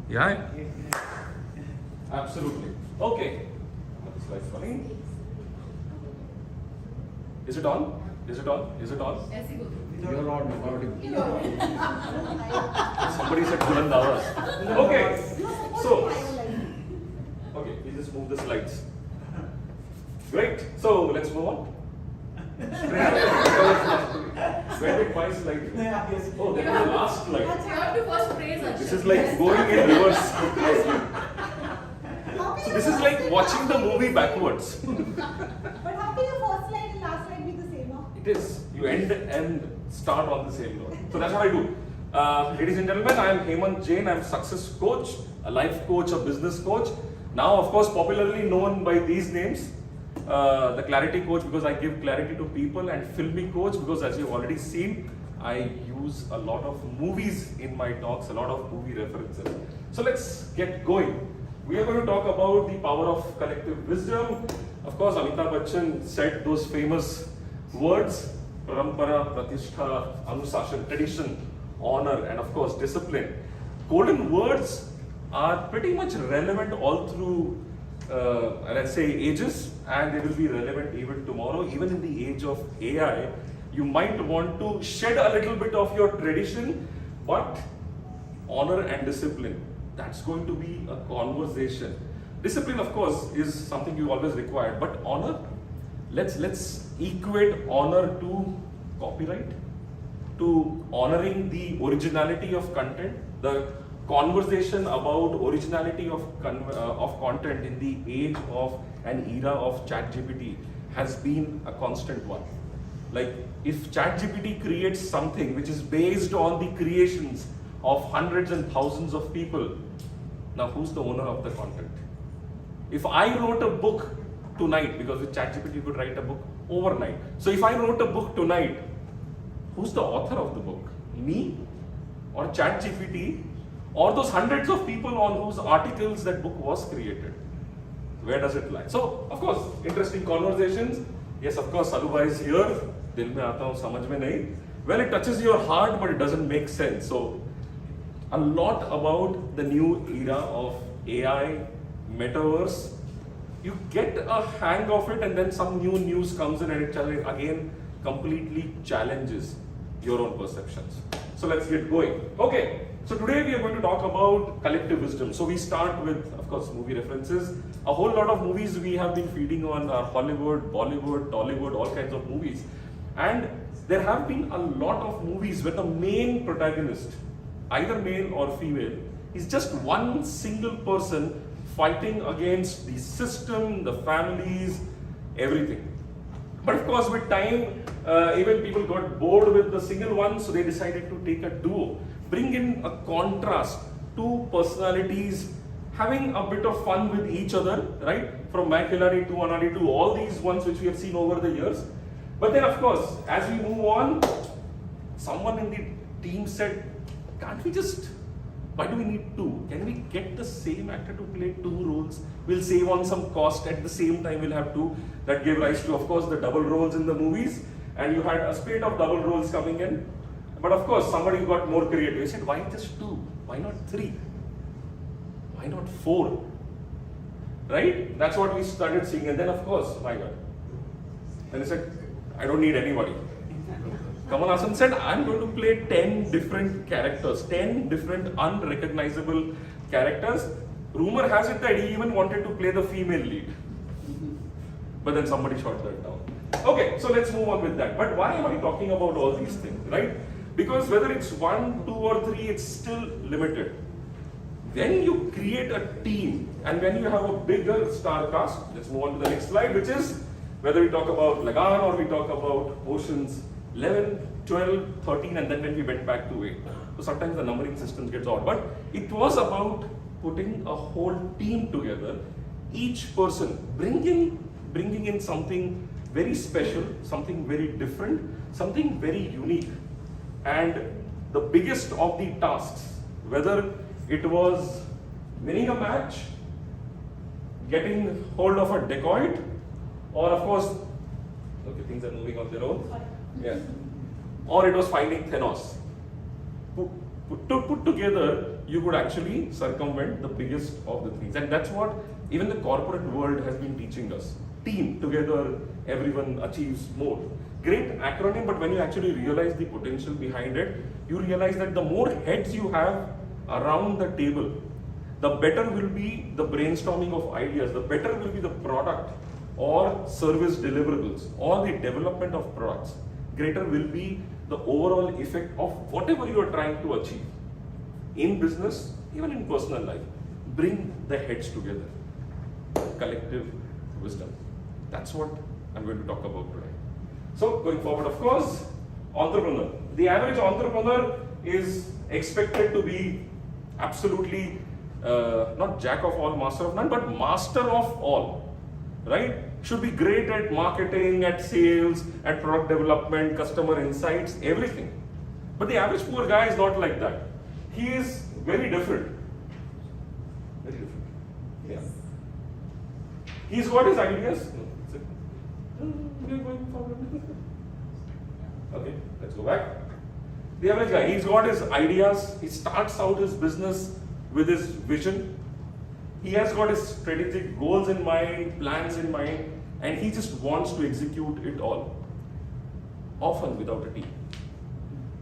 Yeah, absolutely. Okay. This slide's funny. Is it on? Is it on? Is it on? You're on, Somebody said Buland Awaz. Okay. So, okay, we just move the slides. Great. So let's move on. Where did my slide go? Oh, that was the last slide. You have to first praise us. This is like going in reverse. So this is like watching the movie backwards. But how can your first slide and last slide be the same? No? It is. You end and start on the same note. So that's what I do. Ladies and gentlemen, I am Hemant Jain. I am a success coach, a life coach, a business coach. Now, of course, popularly known by these names. The clarity coach because I give clarity to people, and filmy coach because, as you've already seen, I use a lot of movies in my talks, a lot of movie references. So let's get going. We are going to talk about the power of collective wisdom. Of course, Amitabh Bachchan said those famous words: parampara, pratishtha, anushasan, tradition, honor, and of course discipline. Golden words are pretty much relevant all through let's say ages, and they will be relevant even tomorrow. Even in the age of AI, you might want to shed a little bit of your tradition, but honor and discipline, that's going to be a conversation. Discipline, of course, is something you always require, but honor, let's equate honor to copyright, to honoring the originality of content. The conversation about originality of content in the age of an era of ChatGPT has been a constant one. Like, if ChatGPT creates something which is based on the creations of hundreds and thousands of people, now who's the owner of the content? If I wrote a book tonight, because with ChatGPT you could write a book overnight. So if I wrote a book tonight, who's the author of the book? Me or ChatGPT? Or those hundreds of people on whose articles that book was created? Where does it lie? So, of course, interesting conversations. Yes, of course, Salubhai is here. Dil mein aata hu, samajh mein nahi. Well, it touches your heart, but it doesn't make sense. So, a lot about the new era of AI, metaverse. You get a hang of it, and then some new news comes in, and it again completely challenges your own perceptions. So, let's get going. Okay. So today we are going to talk about collective wisdom. So we start with, of course, movie references. A whole lot of movies we have been feeding on are Hollywood, Bollywood, Tollywood, all kinds of movies. And there have been a lot of movies where the main protagonist, either male or female, is just one single person fighting against the system, the families, everything. But of course, with time, even people got bored with the single one, so they decided to take a duo. Bring in a contrast, two personalities having a bit of fun with each other, right? From My Khiladi to Anadi to all these ones which we have seen over the years. But then, of course, as we move on, someone in the team said, can't we just, why do we need two? Can we get the same actor to play two roles? We'll save on some cost, at the same time we'll have two. That gave rise to, of course, the double roles in the movies. And you had a spate of double roles coming in. But of course, somebody got more creative. He said, why just two? Why not three? Why not four? Right? That's what we started seeing. And then, of course, my God. And he said, I don't need anybody. Kamal Haasan said, I'm going to play 10 different characters, 10 different unrecognizable characters. Rumor has it that he even wanted to play the female lead. But then somebody shot that down. Okay, so let's move on with that. But why am I talking about all these things, right? Because whether it's 1, 2 or 3, it's still limited. When you create a team and when you have a bigger star cast, let's move on to the next slide, which is whether we talk about Lagan or we talk about Oceans 11, 12, 13, and then when we went back to 8. So sometimes the numbering system gets odd, but it was about putting a whole team together, each person bringing in something very special, something very different, something very unique. And the biggest of the tasks, whether it was winning a match, getting hold of a dacoit, or of course, okay, things are moving on their own. Yeah. Or it was finding Thanos. To put together you could actually circumvent the biggest of the things. And that's what even the corporate world has been teaching us. Team, together, everyone achieves more. Great acronym, but when you actually realize the potential behind it, you realize that the more heads you have around the table, the better will be the brainstorming of ideas, the better will be the product or service deliverables or the development of products. Greater will be the overall effect of whatever you are trying to achieve. In business, even in personal life, bring the heads together. Collective wisdom. That's what I'm going to talk about today. So, going forward, of course, entrepreneur. The average entrepreneur is expected to be absolutely not jack of all, master of none, but master of all, right? Should be great at marketing, at sales, at product development, customer insights, everything. But the average poor guy is not like that. He is very different. Very different. Yeah. He's got his ideas. Okay, let's go back. The average guy, he's got his ideas. He starts out his business with his vision. He has got his strategic goals in mind, plans in mind, and he just wants to execute it all. Often without a team.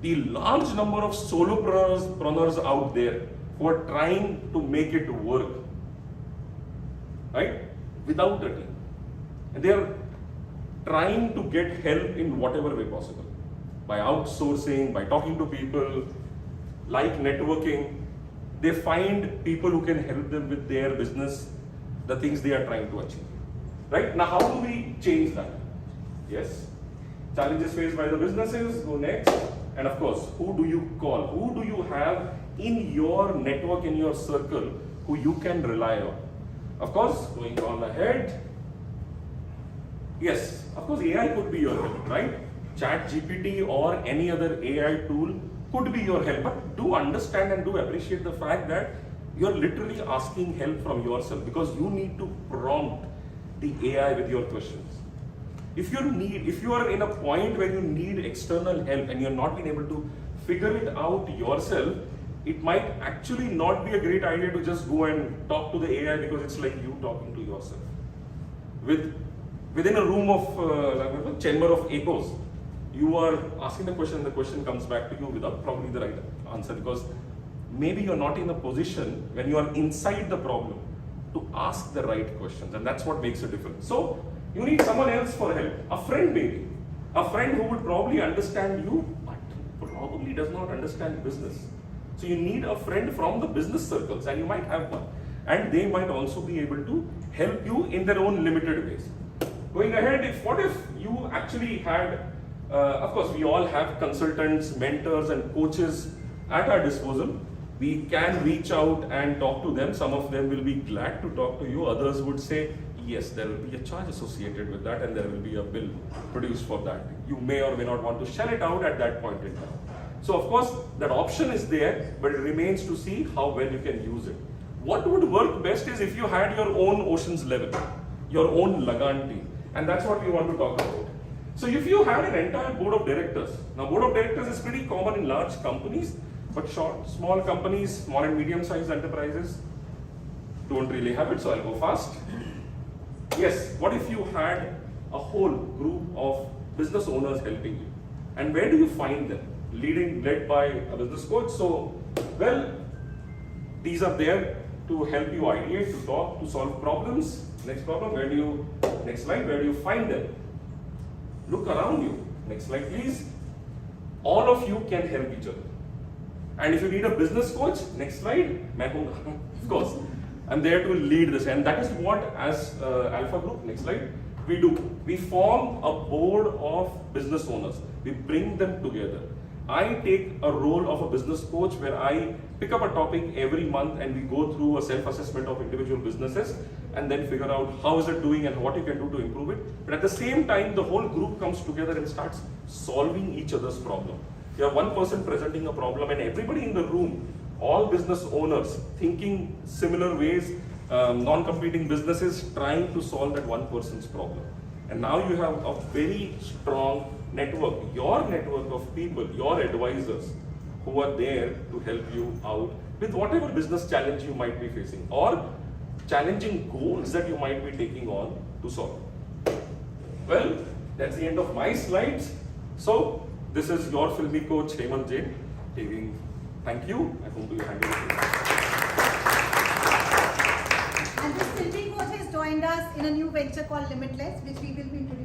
The large number of solopreneurs out there who are trying to make it work, right? Without a team. And they are trying to get help in whatever way possible. By outsourcing, by talking to people, like networking, they find people who can help them with their business, the things they are trying to achieve. Right? Now, how do we change that? Yes. Challenges faced by the businesses, go next. And of course, who do you call? Who do you have in your network, in your circle, who you can rely on? Of course, going on ahead. Yes, of course, AI could be your help, right? ChatGPT or any other AI tool could be your help, but do understand and do appreciate the fact that you're literally asking help from yourself because you need to prompt the AI with your questions. If you are in a point where you need external help and you're not being able to figure it out yourself, it might actually not be a great idea to just go and talk to the AI because it's like you talking to yourself. Within a room of chamber of echoes, you are asking the question comes back to you without probably the right answer because maybe you're not in a position when you are inside the problem to ask the right questions, and that's what makes a difference. So you need someone else for help, a friend maybe, a friend who would probably understand you but probably does not understand business. So you need a friend from the business circles, and you might have one, and they might also be able to help you in their own limited ways. Going ahead, what if you actually had, of course, we all have consultants, mentors, and coaches at our disposal. We can reach out and talk to them. Some of them will be glad to talk to you. Others would say, yes, there will be a charge associated with that and there will be a bill produced for that. You may or may not want to shell it out at that point in time. So of course, that option is there, but it remains to see how well you can use it. What would work best is if you had your own ocean's level, your own Lagan team. And that's what we want to talk about. So if you had an entire board of directors, now board of directors is pretty common in large companies, but small companies, small and medium-sized enterprises don't really have it, so I'll go fast. Yes, what if you had a whole group of business owners helping you? And where do you find them? Led by a business coach. So, well, these are there to help you ideate, to talk, to solve problems. Next problem, next slide, where do you find them? Look around you. Next slide, please. All of you can help each other. And if you need a business coach, next slide, of course. I'm there to lead this, and that is what, as Alpha Group, next slide, we do. We form a board of business owners. We bring them together. I take a role of a business coach where I pick up a topic every month and we go through a self-assessment of individual businesses and then figure out how is it doing and what you can do to improve it. But at the same time, the whole group comes together and starts solving each other's problem. You have one person presenting a problem and everybody in the room, all business owners thinking similar ways, non-competing businesses trying to solve that one person's problem. And now you have a very strong network, your network of people, your advisors who are there to help you out with whatever business challenge you might be facing or challenging goals that you might be taking on to solve. Well, that's the end of my slides. So, this is your filmy coach Hemant Jain taking thank you. I hope you handle it. And this filthy coach has joined us in a new venture called Limitless, which we will be introducing.